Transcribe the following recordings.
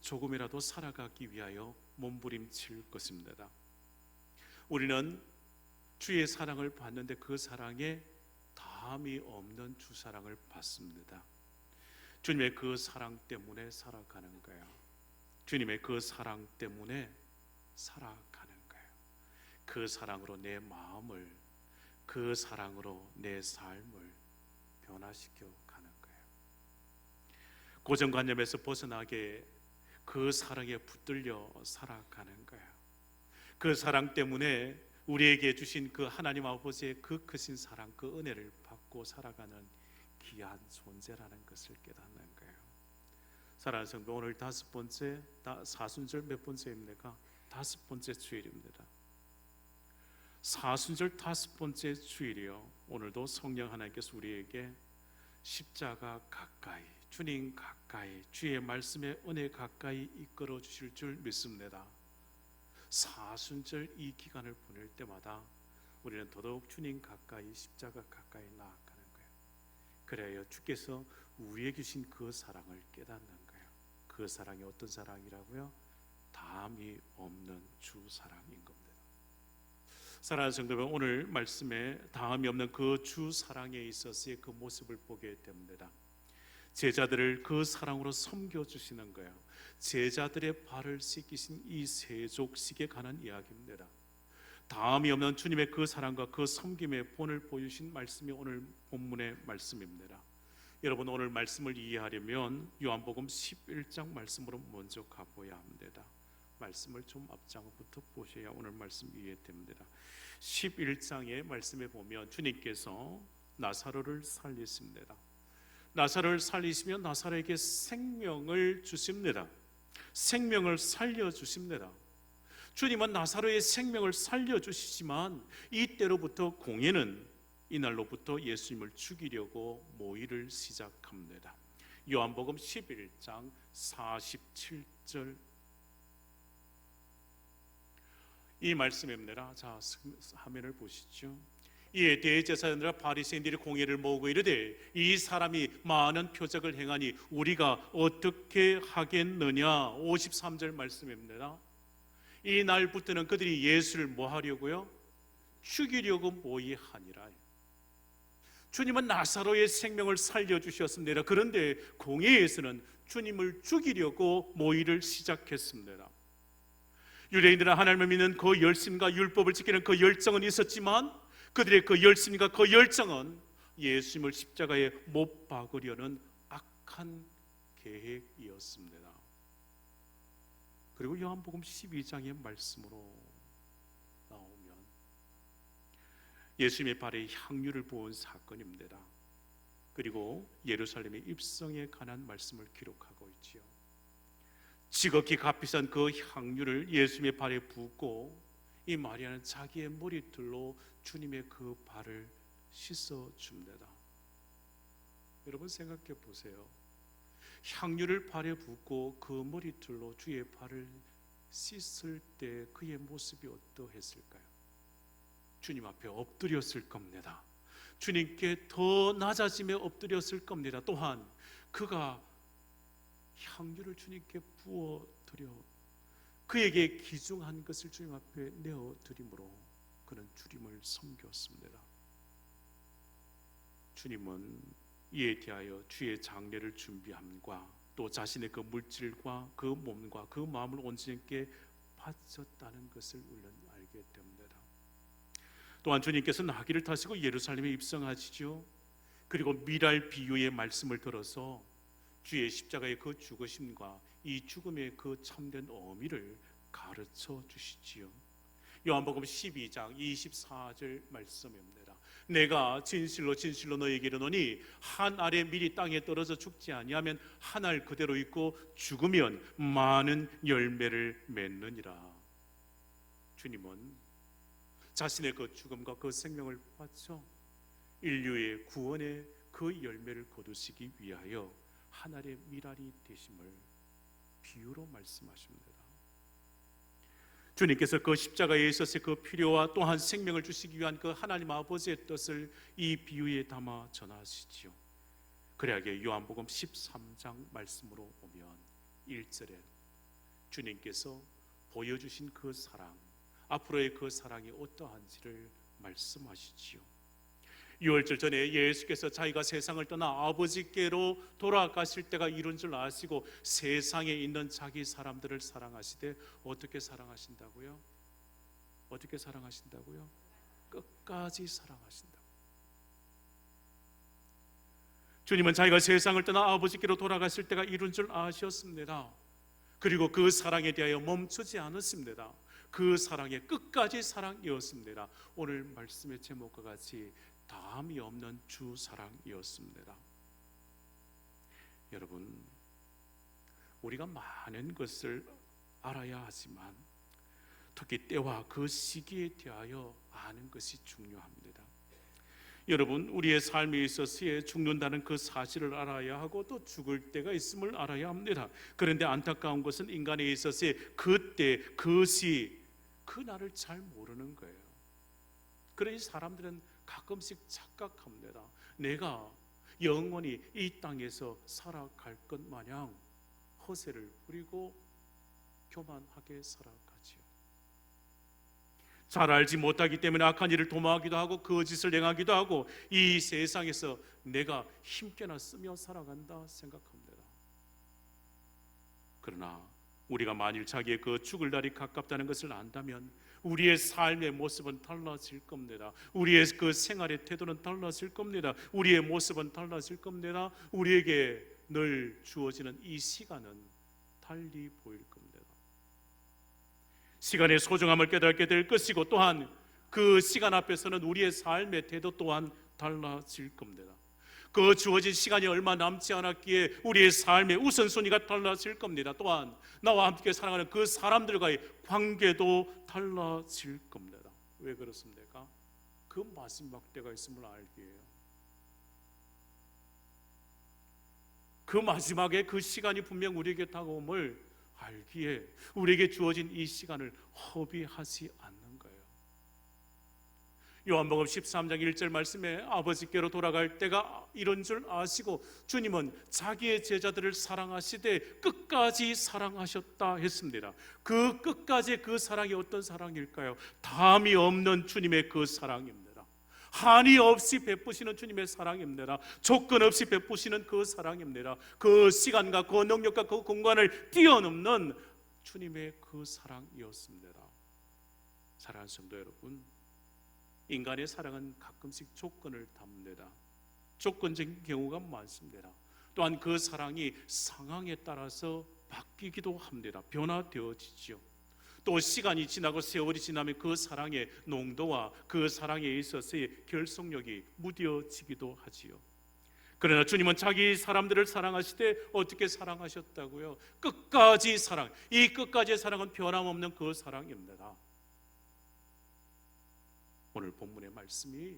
조금이라도 살아가기 위하여 몸부림칠 것입니다. 우리는 주의 사랑을 받는데 그 사랑에 다함이 없는 주 사랑을 받습니다. 주님의 그 사랑 때문에 살아가는 거예요. 주님의 그 사랑 때문에 살아가는 거예요. 그 사랑으로 내 마음을, 그 사랑으로 내 삶을 변화시켜 가는 거예요. 고정관념에서 벗어나게 그 사랑에 붙들려 살아가는 거예요. 그 사랑 때문에 우리에게 주신 그 하나님 아버지의 그 크신 사랑, 그 은혜를 받고 살아가는 귀한 존재라는 것을 깨닫는 거예요. 사랑하는 성도, 오늘 5번째, 사순절 몇 번째입니까? 5번째 주일입니다. 사순절 5번째 주일이요, 오늘도 성령 하나님께서 우리에게 십자가 가까이, 주님 가까이, 주의 말씀의 은혜 가까이 이끌어 주실 줄 믿습니다. 사순절 이 기간을 보낼 때마다 우리는 더더욱 주님 가까이, 십자가 가까이 나아가는 거예요. 그래야 주께서 우리에게 주신 그 사랑을 깨닫는 거예요. 그 사랑이 어떤 사랑이라고요? 다함이 없는 주 사랑인 겁니다. 사랑하는 성도 여러분, 오늘 말씀에 다함이 없는 그 주 사랑에 있어서의 그 모습을 보게 됩니다. 제자들을 그 사랑으로 섬겨주시는 거예요. 제자들의 발을 씻기신 이 세족식에 관한 이야기입니다. 다함이 없는 주님의 그 사랑과 그 섬김의 본을 보여주신 말씀이 오늘 본문의 말씀입니다. 여러분, 오늘 말씀을 이해하려면 요한복음 11장 말씀으로 먼저 가봐야 합니다. 말씀을 좀 앞장부터 보셔야 오늘 말씀 이해됩니다. 11장의 말씀에 보면 주님께서 나사로를 살리십니다. 나사로를 살리시면 나사로에게 생명을 주십니다. 생명을 살려주십니다. 주님은 나사로의 생명을 살려주시지만 이때로부터 공회는 이날로부터 예수님을 죽이려고 모의를 시작합니다. 요한복음 11장 47절 이 말씀입니다. 자, 화면을 보시죠. 이에 대제사장들과 바리새인들이 공회를 모으고 이르되 이 사람이 많은 표적을 행하니 우리가 어떻게 하겠느냐. 53절 말씀입니다. 이 날부터는 그들이 예수를 뭐 하려고요? 죽이려고 모의하니라. 주님은 나사로의 생명을 살려주셨습니다. 그런데 공회에서는 주님을 죽이려고 모의를 시작했습니다. 유대인들은 하나님을 믿는 그 열심과 율법을 지키는 그 열정은 있었지만 그들의 그 열심과 그 열정은 예수님을 십자가에 못 박으려는 악한 계획이었습니다. 그리고 요한복음 12장의 말씀으로 나오면 예수님의 발에 향유를 부은 사건입니다. 그리고 예루살렘의 입성에 관한 말씀을 기록하고 있지요. 지극히 값비싼 그 향유를 예수님의 발에 붓고 이 마리아는 자기의 머리털로 주님의 그 발을 씻어줍니다. 여러분 생각해 보세요. 향유를 발에 붓고 그 머리털로 주의 발을 씻을 때 그의 모습이 어떠했을까요? 주님 앞에 엎드렸을 겁니다. 주님께 더 낮아짐에 엎드렸을 겁니다. 또한 그가 향유를 주님께 부어드려 그에게 귀중한 것을 주님 앞에 내어드림으로 그는 주님을 섬겼습니다. 주님은 이에 대하여 주의 장례를 준비함과 또 자신의 그 물질과 그 몸과 그 마음을 온전히 바쳤다는 것을 우리는 알게 됩니다. 또한 주님께서 나귀를 타시고 예루살렘에 입성하시죠. 그리고 미랄 비유의 말씀을 들어서 주의 십자가의 그 죽으심과 이 죽음의 그 참된 의미를 가르쳐 주시지요. 요한복음 12장 24절 말씀입니다. 내가 진실로 진실로 너희에게 이르노니 한 알의 밀이 땅에 떨어져 죽지 아니하면 한 알 그대로 있고 죽으면 많은 열매를 맺느니라. 주님은 자신의 그 죽음과 그 생명을 바쳐 인류의 구원의 그 열매를 거두시기 위하여 하늘의 미랄이 되심을 비유로 말씀하십니다. 주님께서 그 십자가에 있어서 그 필요와 또한 생명을 주시기 위한 그 하나님 아버지의 뜻을 이 비유에 담아 전하시지요. 그래야 요한복음 13장 말씀으로 보면 1절에 주님께서 보여주신 그 사랑, 앞으로의 그 사랑이 어떠한지를 말씀하시지요. 6월절 전에 예수께서 자기가 세상을 떠나 아버지께로 돌아가실 때가 이른 줄 아시고 세상에 있는 자기 사람들을 사랑하시되 어떻게 사랑하신다고요? 어떻게 사랑하신다고요? 끝까지 사랑하신다. 주님은 자기가 세상을 떠나 아버지께로 돌아가실 때가 이른 줄 아셨습니다. 그리고 그 사랑에 대하여 멈추지 않았습니다. 그 사랑의 끝까지 사랑이었습니다. 오늘 말씀의 제목과 같이 다함이 없는 주 사랑이었습니다. 여러분, 우리가 많은 것을 알아야 하지만 특히 때와 그 시기에 대하여 아는 것이 중요합니다. 여러분, 우리의 삶에 있어서 죽는다는 그 사실을 알아야 하고 또 죽을 때가 있음을 알아야 합니다. 그런데 안타까운 것은 인간에 있어서 그때, 그 시, 그 날을 잘 모르는 거예요. 그러니 사람들은 가끔씩 착각합니다. 내가 영원히 이 땅에서 살아갈 것 마냥 허세를 부리고 교만하게 살아가지요. 잘 알지 못하기 때문에 악한 일을 도모하기도 하고 거짓을 행하기도 하고 이 세상에서 내가 힘께나 쓰며 살아간다 생각합니다. 그러나 우리가 만일 자기의 그 죽을 날이 가깝다는 것을 안다면 우리의 삶의 모습은 달라질 겁니다. 우리의 그 생활의 태도는 달라질 겁니다. 우리의 모습은 달라질 겁니다. 우리에게 늘 주어지는 이 시간은 달리 보일 겁니다. 시간의 소중함을 깨닫게 될 것이고 또한 그 시간 앞에서는 우리의 삶의 태도 또한 달라질 겁니다. 그 주어진 시간이 얼마 남지 않았기에 우리의 삶의 우선순위가 달라질 겁니다. 또한 나와 함께 사랑하는 그 사람들과의 관계도 달라질 겁니다. 왜 그렇습니까? 그 마지막 때가 있음을 알기에요. 그 마지막에 그 시간이 분명 우리에게 다가옴을 알기에 우리에게 주어진 이 시간을 허비하지 않는 거예요. 요한복음 13장 1절 말씀에 아버지께로 돌아갈 때가 이런 줄 아시고 주님은 자기의 제자들을 사랑하시되 끝까지 사랑하셨다 했습니다. 그 끝까지 그 사랑이 어떤 사랑일까요? 담이 없는 주님의 그 사랑입니다. 한이 없이 베푸시는 주님의 사랑입니다. 조건 없이 베푸시는 그 사랑입니다. 그 시간과 그 능력과 그 공간을 뛰어넘는 주님의 그 사랑이었습니다. 사랑하는 성도 여러분, 인간의 사랑은 가끔씩 조건을 담습니다. 조건적인 경우가 많습니다. 또한 그 사랑이 상황에 따라서 바뀌기도 합니다. 변화되어지죠. 또 시간이 지나고 세월이 지나면 그 사랑의 농도와 그 사랑에 있어서의 결속력이 무뎌지기도 하지요. 그러나 주님은 자기 사람들을 사랑하시되 어떻게 사랑하셨다고요? 끝까지 사랑. 이 끝까지의 사랑은 변함없는 그 사랑입니다. 오늘 본문의 말씀이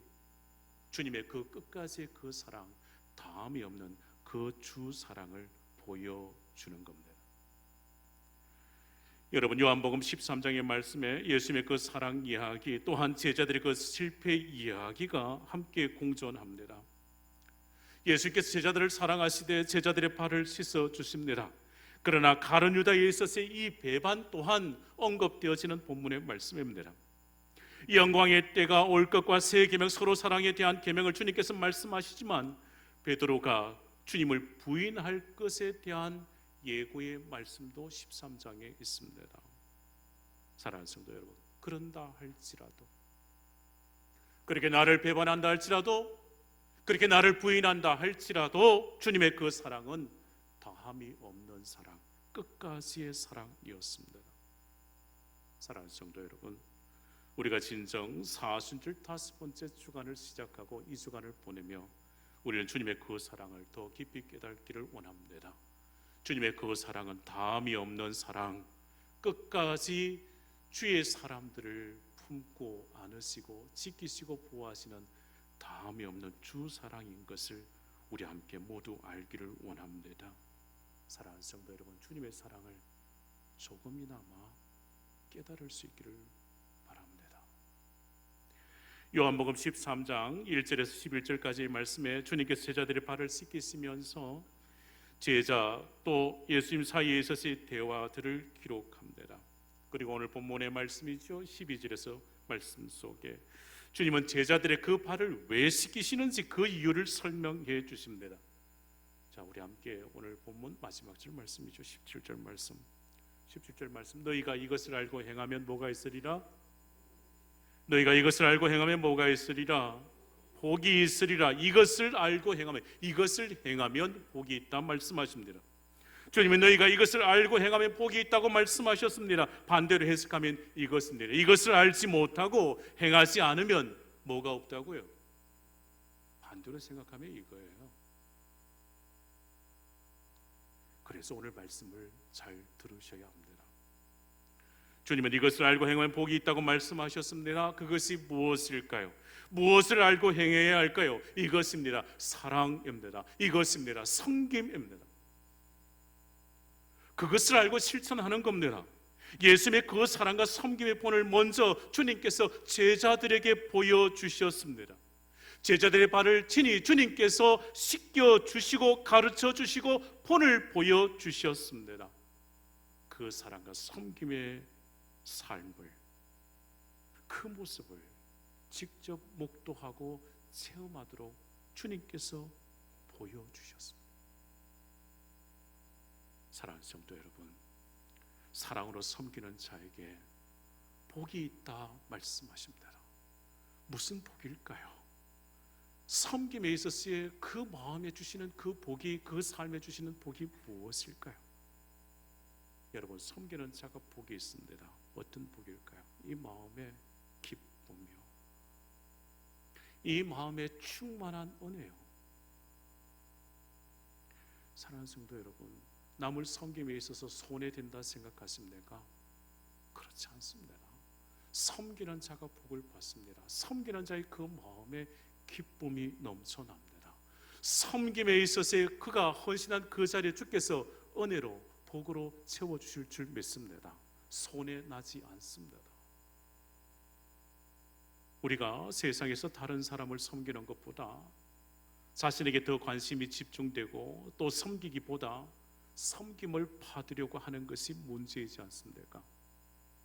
주님의 그 끝까지의 그 사랑, 다함이 없는 그 주 사랑을 보여주는 겁니다. 여러분, 요한복음 13장의 말씀에 예수님의 그 사랑 이야기 또한 제자들의 그 실패 이야기가 함께 공존합니다. 예수께서 제자들을 사랑하시되 제자들의 발을 씻어 주십니다. 그러나 가룟 유다에 있어서 이 배반 또한 언급되어지는 본문의 말씀입니다. 영광의 때가 올 것과 새 계명 서로 사랑에 대한 계명을 주님께서 말씀하시지만 베드로가 주님을 부인할 것에 대한 예고의 말씀도 13장에 있습니다. 사랑하는 성도 여러분, 그런다 할지라도, 그렇게 나를 배반한다 할지라도, 그렇게 나를 부인한다 할지라도 주님의 그 사랑은 다함이 없는 사랑, 끝까지의 사랑이었습니다. 사랑하는 성도 여러분, 우리가 진정 사순절 5번째 주간을 시작하고 이 주간을 보내며 우리는 주님의 그 사랑을 더 깊이 깨닫기를 원합니다. 주님의 그 사랑은 다함이 없는 사랑, 끝까지 주의 사람들을 품고 안으시고 지키시고 보호하시는 다함이 없는 주 사랑인 것을 우리 함께 모두 알기를 원합니다. 사랑하는 성도 여러분, 주님의 사랑을 조금이나마 깨달을 수 있기를 바랍니다. 요한복음 13장 1절에서 11절까지의 말씀에 주님께서 제자들의 발을 씻기시면서 제자 또 예수님 사이에 있어서의 대화들을 기록합니다. 그리고 오늘 본문의 말씀이죠. 12절에서 말씀 속에 주님은 제자들의 그 발을 왜 씻기시는지 그 이유를 설명해 주십니다. 자, 우리 함께 오늘 본문 마지막 절 말씀이죠. 17절 말씀. 17절 말씀. 너희가 이것을 알고 행하면 뭐가 있으리라? 너희가 이것을 알고 행하면 뭐가 있으리라? 복이 있으리라. 이것을 알고 행하면, 이것을 행하면 복이 있다 말씀하십니다. 주님은 너희가 이것을 알고 행하면 복이 있다고 말씀하셨습니다. 반대로 해석하면 이것입니다. 이것을 알지 못하고 행하지 않으면 뭐가 없다고요? 반대로 생각하면 이거예요. 그래서 오늘 말씀을 잘 들으셔야 합니다. 주님은 이것을 알고 행하면 복이 있다고 말씀하셨습니다. 그것이 무엇일까요? 무엇을 알고 행해야 할까요? 이것입니다. 사랑입니다. 이것입니다. 섬김입니다. 그것을 알고 실천하는 겁니다. 예수님의 그 사랑과 섬김의 본을 먼저 주님께서 제자들에게 보여주셨습니다. 제자들의 발을 친히 주님께서 씻겨주시고 가르쳐주시고 본을 보여주셨습니다. 그 사랑과 섬김의 삶을, 그 모습을 직접 목도하고 체험하도록 주님께서 보여주셨습니다. 사랑하는 성도 여러분, 사랑으로 섬기는 자에게 복이 있다 말씀하십니다. 무슨 복일까요? 섬김에 있어서의 그 마음에 주시는 그 복이, 그 삶에 주시는 복이 무엇일까요? 여러분, 섬기는 자가 복이 있습니다. 어떤 복일까요? 이 마음의 기쁨이요, 이 마음의 충만한 은혜요. 사랑하는 성도 여러분, 남을 섬김에 있어서 손해된다 생각하십니까? 그렇지 않습니다. 섬기는 자가 복을 받습니다. 섬기는 자의 그 마음에 기쁨이 넘쳐납니다. 섬김에 있어서의 그가 헌신한 그 자리에 주께서 은혜로 복으로 채워주실 줄 믿습니다. 손해 나지 않습니다. 우리가 세상에서 다른 사람을 섬기는 것보다 자신에게 더 관심이 집중되고 또 섬기기보다 섬김을 받으려고 하는 것이 문제이지 않습니까?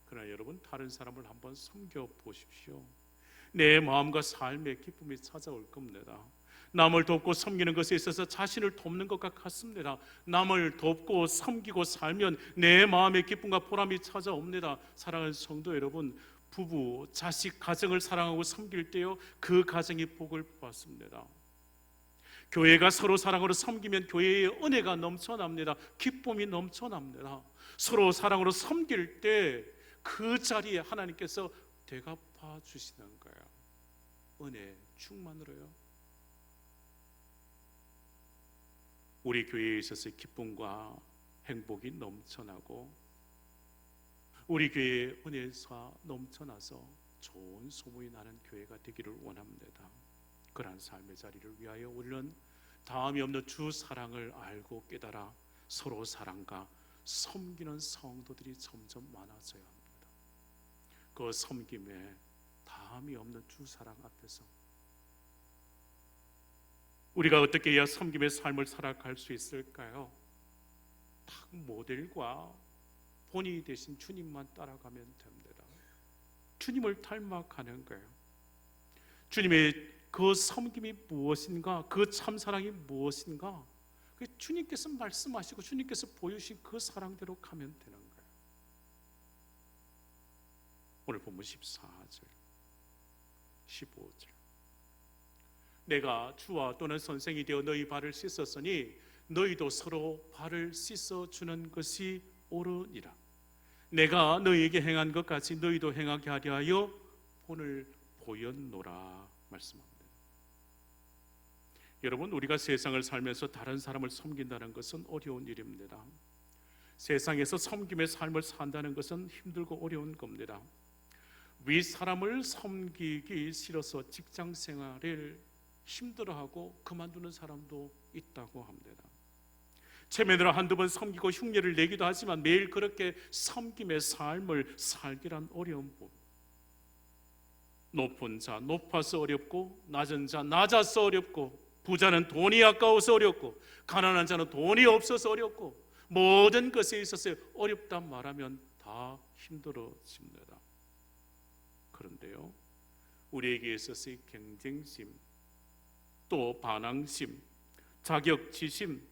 그러나 여러분, 다른 사람을 한번 섬겨 보십시오. 내 마음과 삶의 기쁨이 찾아올 겁니다. 남을 돕고 섬기는 것에 있어서 자신을 돕는 것과 같습니다. 남을 돕고 섬기고 살면 내 마음의 기쁨과 보람이 찾아옵니다. 사랑하는 성도 여러분, 부부, 자식, 가정을 사랑하고 섬길 때요, 그 가정이 복을 받습니다. 교회가 서로 사랑으로 섬기면 교회의 은혜가 넘쳐납니다. 기쁨이 넘쳐납니다. 서로 사랑으로 섬길 때 그 자리에 하나님께서 대갚아 주시는 거예요. 은혜 충만으로요. 우리 교회에 있어서 기쁨과 행복이 넘쳐나고 우리 교회의 은혜가 넘쳐나서 좋은 소문이 나는 교회가 되기를 원합니다. 그러한 삶의 자리를 위하여 우리는 다함이 없는 주 사랑을 알고 깨달아 서로 사랑과 섬기는 성도들이 점점 많아져야 합니다. 그 섬김에 다함이 없는 주 사랑 앞에서 우리가 어떻게 해야 섬김의 삶을 살아갈 수 있을까요? 딱 모델과 본이 되신 주님만 따라가면 됩니다. 주님을 닮아가는 거예요. 주님의 그 섬김이 무엇인가, 그 참사랑이 무엇인가, 주님께서 말씀하시고 주님께서 보여주신 그 사랑대로 가면 되는 거예요. 오늘 본문 14절 15절 내가 주와 또는 선생이 되어 너희 발을 씻었으니 너희도 서로 발을 씻어주는 것이 옳으니라. 내가 너희에게 행한 것 같이 너희도 행하게 하려 하여 본을 보였노라 말씀합니다. 여러분, 우리가 세상을 살면서 다른 사람을 섬긴다는 것은 어려운 일입니다. 세상에서 섬김의 삶을 산다는 것은 힘들고 어려운 겁니다. 윗사람을 섬기기 싫어서 직장 생활을 힘들어하고 그만두는 사람도 있다고 합니다. 체면으로 한두 번 섬기고 흉내를 내기도 하지만 매일 그렇게 섬김의 삶을 살기란 어려운 법. 높은 자 높아서 어렵고 낮은 자 낮아서 어렵고 부자는 돈이 아까워서 어렵고 가난한 자는 돈이 없어서 어렵고 모든 것에 있어서 어렵다 말하면 다 힘들어집니다. 그런데요, 우리에게 있어서의 경쟁심, 또 반항심, 자격지심,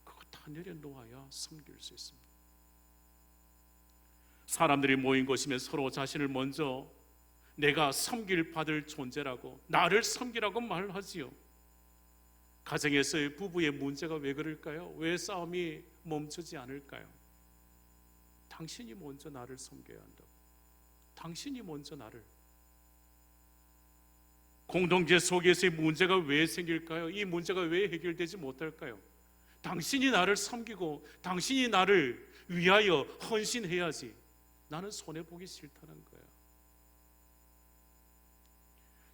그거 다 내려놓아야 섬길 수 있습니다. 사람들이 모인 곳이면 서로 자신을 먼저 내가 섬길 받을 존재라고, 나를 섬기라고 말하지요. 가정에서의 부부의 문제가 왜 그럴까요? 왜 싸움이 멈추지 않을까요? 당신이 먼저 나를 섬겨야 한다고, 당신이 먼저 나를. 공동체 속에서의 문제가 왜 생길까요? 이 문제가 왜 해결되지 못할까요? 당신이 나를 섬기고 당신이 나를 위하여 헌신해야지, 나는 손해보기 싫다는 거예요.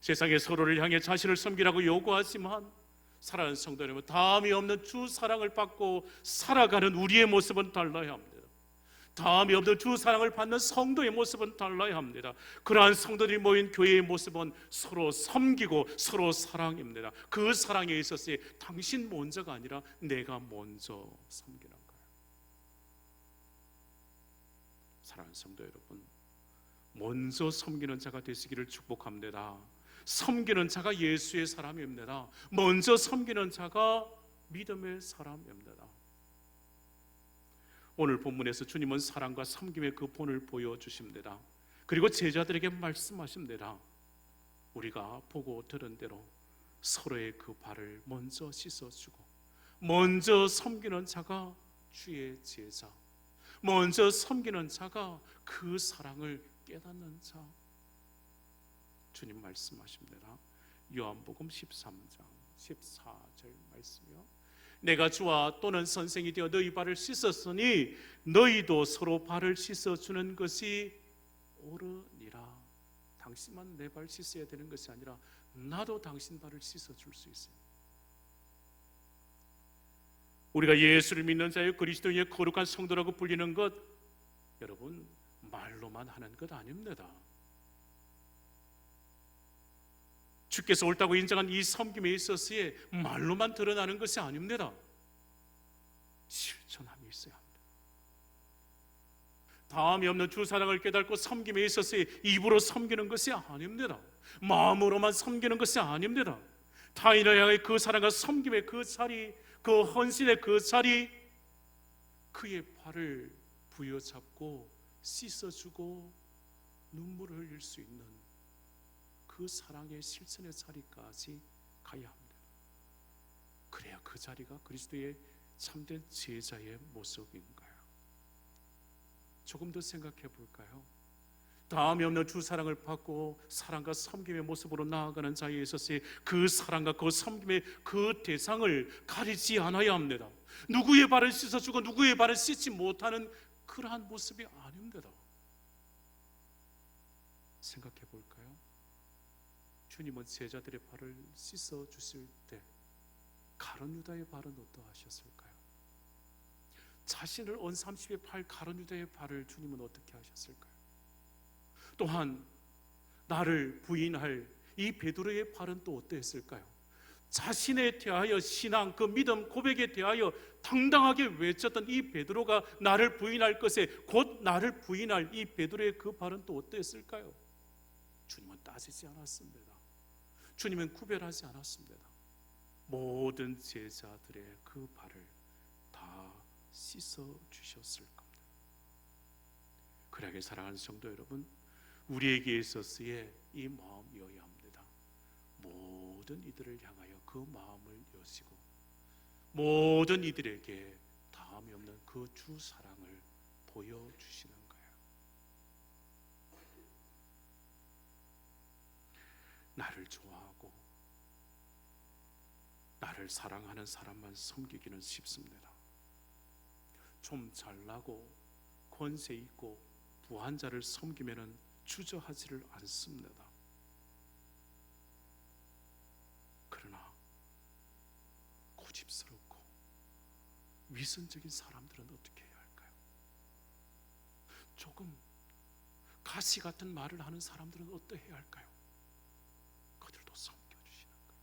세상에 서로를 향해 자신을 섬기라고 요구하지만 사랑하는 성도 여러분, 다함이 없는 주 사랑을 받고 살아가는 우리의 모습은 달라야 합니다. 다함이 없는 주 사랑을 받는 성도의 모습은 달라야 합니다. 그러한 성도들이 모인 교회의 모습은 서로 섬기고 서로 사랑입니다. 그 사랑에 있어서 당신 먼저가 아니라 내가 먼저 섬기는 거예요. 사랑하는 성도 여러분, 먼저 섬기는 자가 되시기를 축복합니다. 섬기는 자가 예수의 사람입니다. 먼저 섬기는 자가 믿음의 사람입니다. 오늘 본문에서 주님은 사랑과 섬김의 그 본을 보여주십니다. 그리고 제자들에게 말씀하십니다. 우리가 보고 들은 대로 서로의 그 발을 먼저 씻어주고, 먼저 섬기는 자가 주의 제자, 먼저 섬기는 자가 그 사랑을 깨닫는 자. 주님 말씀하십니다. 요한복음 13장 14절 말씀이요, 내가 주와 또는 선생이 되어 너희 발을 씻었으니 너희도 서로 발을 씻어주는 것이 옳으니라. 당신만 내 발 씻어야 되는 것이 아니라 나도 당신 발을 씻어줄 수 있어요. 우리가 예수를 믿는 자여 그리스도의 거룩한 성도라고 불리는 것, 여러분 말로만 하는 것 아닙니다. 주께서 옳다고 인정한 이 섬김에 있어서의 말로만 드러나는 것이 아닙니다. 실천함이 있어야 합니다. 다함이 없는 주 사랑을 깨닫고 섬김에 있어서의 입으로 섬기는 것이 아닙니다. 마음으로만 섬기는 것이 아닙니다. 타인을 향해 그 사랑과 섬김의 그 자리, 그 헌신의 그 자리, 그의 발을 부여잡고 씻어주고 눈물을 흘릴 수 있는 그 사랑의 실천의 자리까지 가야 합니다. 그래야 그 자리가 그리스도의 참된 제자의 모습인가요? 조금 더 생각해 볼까요? 다함이 없는 주 사랑을 받고 사랑과 섬김의 모습으로 나아가는 자에 있어서의 그 사랑과 그 섬김의 그 대상을 가리지 않아야 합니다. 누구의 발을 씻어주고 누구의 발을 씻지 못하는 그러한 모습이 아닙니다. 생각해 볼까요? 주님은 제자들의 발을 씻어 주실 때 가룟 유다의 발은 어떠하셨을까요? 자신을 언 30에 팔 가룟 유다의 발을 주님은 어떻게 하셨을까요? 또한 나를 부인할 이 베드로의 발은 또 어떠했을까요? 자신에 대하여 신앙, 그 믿음 고백에 대하여 당당하게 외쳤던 이 베드로가 나를 부인할 것에 곧 나를 부인할 이 베드로의 그 발은 또 어떠했을까요? 주님은 따지지 않았습니다. 주님은 구별하지 않았습니다. 모든 제자들의 그 발을 다 씻어 주셨을 겁니다. 그러하게 사랑하는 성도 여러분, 우리에게 있어서의 이 마음이어야 합니다. 모든 이들을 향하여 그 마음을 여시고 모든 이들에게 다함이 없는 그 주 사랑을 보여주시는 거예요. 나를 좋아하고 나를 사랑하는 사람만 섬기기는 쉽습니다. 좀 잘나고 권세 있고 부한 자를 섬기면은 주저하지를 않습니다. 그러나 고집스럽고 위선적인 사람들은 어떻게 해야 할까요? 조금 가시 같은 말을 하는 사람들은 어떠해야 할까요? 그들도 섬겨주시는 거예요.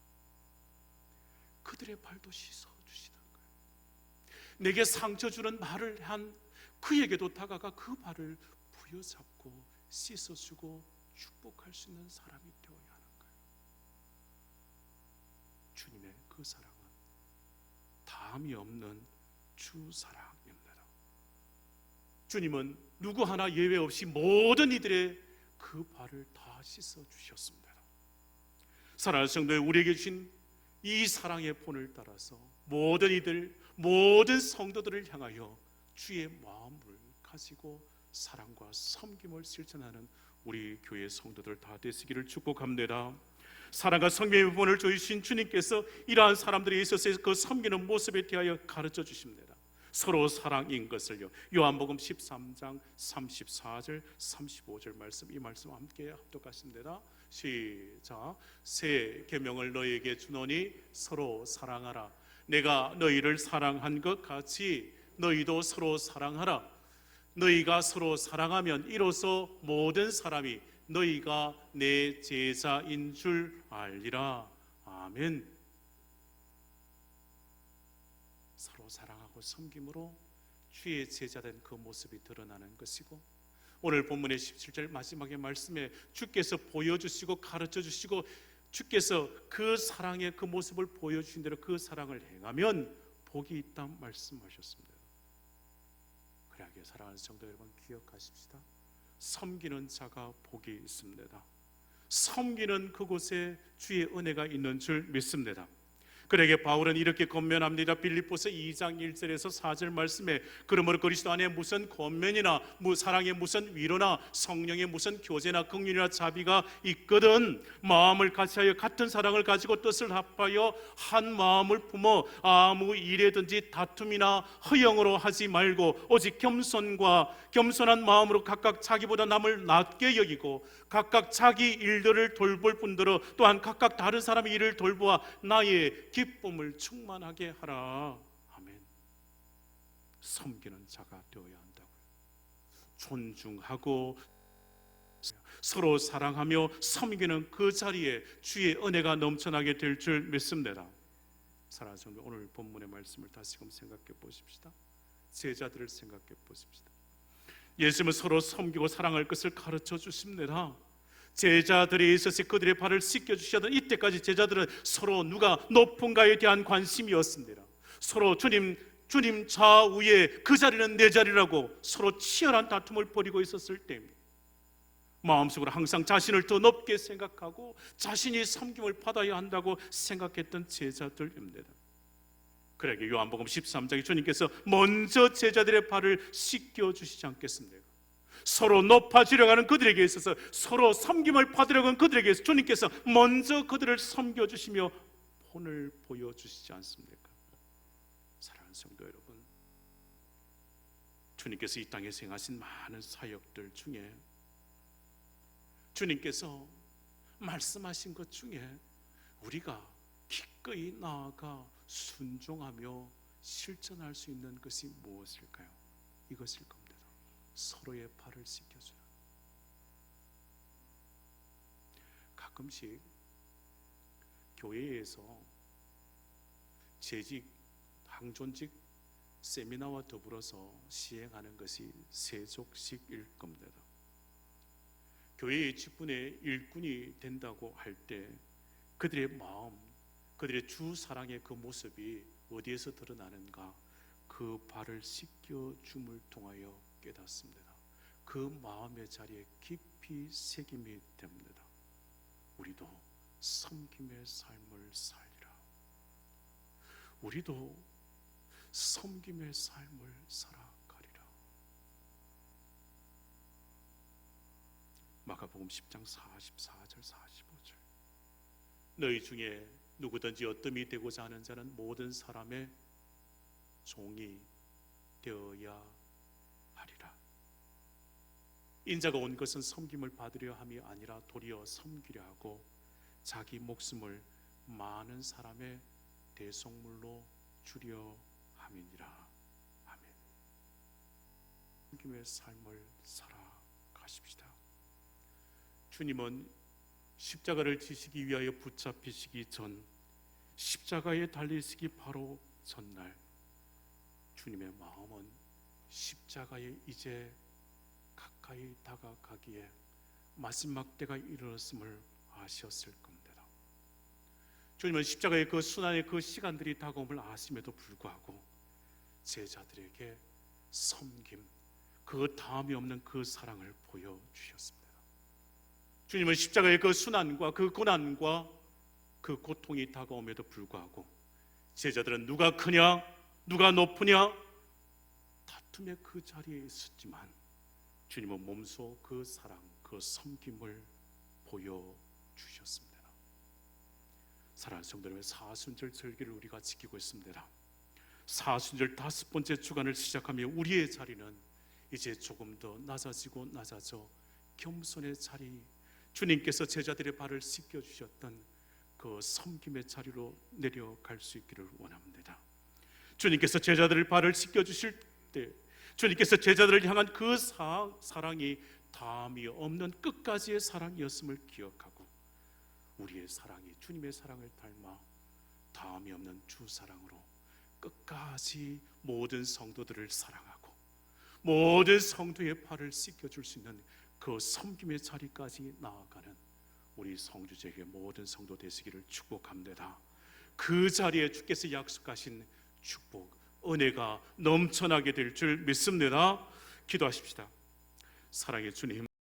그들의 발도 씻어 주시는 거예요. 내게 상처 주는 말을 한 그에게도 다가가 그 발을 부여잡고 씻어주고 축복할 수 있는 사람이 되어야 하는 거예요. 주님의 그 사랑은 다함이 없는 주 사랑입니다. 주님은 누구 하나 예외 없이 모든 이들의 그 발을 다 씻어 주셨습니다. 사랑하는 성도에 우리에게 주신 이 사랑의 본을 따라서 모든 이들, 모든 성도들을 향하여 주의 마음을 가지고 사랑과 섬김을 실천하는 우리 교회 성도들 다 되시기를 축복합니다. 사랑과 섬김의 본을 주신 주님께서 이러한 사람들에 있어서 그 섬기는 모습에 대하여 가르쳐 주십니다. 서로 사랑인 것을요. 요한복음 13장 34절 35절 말씀, 이 말씀 함께 합독하십니다. 시작. 새 계명을 너희에게 주노니 서로 사랑하라. 내가 너희를 사랑한 것 같이 너희도 서로 사랑하라. 너희가 서로 사랑하면 이로써 모든 사람이 너희가 내 제자인 줄 알리라. 아멘. 서로 사랑하고 섬김으로 주의 제자된 그 모습이 드러나는 것이고, 오늘 본문의 17절 마지막의 말씀에 주께서 보여주시고 가르쳐주시고 주께서 그 사랑의 그 모습을 보여주신 대로 그 사랑을 행하면 복이 있다 말씀하셨습니다. 그러하게 사랑하는 성도 여러분, 기억하십시다. 섬기는 자가 복이 있습니다. 섬기는 그곳에 주의 은혜가 있는 줄 믿습니다. 그러게 바울은 이렇게 권면합니다. 빌립보서 2장 1절에서 4절 말씀에 그러므로 그리스도 안에 무슨 권면이나 사랑의 무슨 위로나 성령의 무슨 교제나 긍휼이나 자비가 있거든 마음을 같이하여 같은 사랑을 가지고 뜻을 합하여 한 마음을 품어 아무 일에든지 다툼이나 허영으로 하지 말고 오직 겸손한 마음으로 각각 자기보다 남을 낮게 여기고 각각 자기 일들을 돌볼 뿐더러 또한 각각 다른 사람의 일을 돌보아 나의 기쁨을 충만하게 하라. 아멘. 섬기는 자가 되어야 한다고요. 존중하고 서로 사랑하며 섬기는 그 자리에 주의 은혜가 넘쳐나게 될 줄 믿습니다. 사랑하는 성도, 오늘 본문의 말씀을 다시금 생각해 보십시다. 제자들을 생각해 보십시다. 예수님은 서로 섬기고 사랑할 것을 가르쳐 주십니다. 제자들이 있어서 그들의 발을 씻겨주시던 이때까지 제자들은 서로 누가 높은가에 대한 관심이었습니다. 서로 주님 좌우에 그 자리는 내 자리라고 서로 치열한 다툼을 벌이고 있었을 때입니다. 마음속으로 항상 자신을 더 높게 생각하고 자신이 섬김을 받아야 한다고 생각했던 제자들입니다. 그러게 요한복음 13장에 주님께서 먼저 제자들의 발을 씻겨주시지 않겠습니까? 서로 높아지려고 하는 그들에게 있어서, 서로 섬김을 받으려고 하는 그들에게 있어서 주님께서 먼저 그들을 섬겨주시며 본을 보여주시지 않습니까? 사랑하는 성도 여러분, 주님께서 이 땅에서 행하신 많은 사역들 중에 주님께서 말씀하신 것 중에 우리가 기꺼이 나아가 순종하며 실천할 수 있는 것이 무엇일까요? 이것일 겁니다. 서로의 발을 씻겨주는. 가끔씩 교회에서 재직, 당존직 세미나와 더불어서 시행하는 것이 세족식일 겁니다. 교회의 직분의 일꾼이 된다고 할 때 그들의 마음, 그들의 주 사랑의 그 모습이 어디에서 드러나는가? 그 발을 씻겨줌을 통하여 깨닫습니다. 그 마음의 자리에 깊이 새김이 됩니다. 우리도 섬김의 삶을 살리라. 우리도 섬김의 삶을 살아가리라. 마가복음 10장 44절 45절 너희 중에 누구든지 어뜸이 되고자 하는 자는 모든 사람의 종이 되어야 하리라. 인자가 온 것은 섬김을 받으려 함이 아니라 도리어 섬기려 하고 자기 목숨을 많은 사람의 대속물로 주려 함이니라. 아멘. 섬김의 삶을 살아가십시다. 주님은 십자가를 지시기 위하여 붙잡히시기 전 십자가에 달리시기 바로 전날 주님의 마음은 십자가에 이제 가까이 다가가기에 마지막 때가 이르렀음을 아셨을 겁니다. 주님은 십자가의 그 순환의 그 시간들이 다가옴을 아심에도 불구하고 제자들에게 섬김, 그 다음이 없는 그 사랑을 보여주셨습니다. 주님은 십자가의 그 순환과 그 고난과 그 고통이 다가옴에도 불구하고 제자들은 누가 크냐, 누가 높으냐 다툼의 그 자리에 있었지만 주님은 몸소 그 사랑, 그 섬김을 보여주셨습니다. 사랑하는 성도 여러분, 사순절 절기를 우리가 지키고 있습니다. 사순절 5번째 주간을 시작하며 우리의 자리는 이제 조금 더 낮아지고 낮아져 겸손의 자리, 주님께서 제자들의 발을 씻겨주셨던 그 섬김의 자리로 내려갈 수 있기를 원합니다. 주님께서 제자들의 발을 씻겨주실 때 주님께서 제자들을 향한 그 사랑이 다함이 없는 끝까지의 사랑이었음을 기억하고 우리의 사랑이 주님의 사랑을 닮아 다함이 없는 주 사랑으로 끝까지 모든 성도들을 사랑하고 모든 성도의 발을 씻겨줄 수 있는 그 섬김의 자리까지 나아가는 우리 성주제의 모든 성도 되시기를 축복합니다. 그 자리에 주께서 약속하신 축복, 은혜가 넘쳐나게 될 줄 믿습니다. 기도하십시다. 사랑의 주님,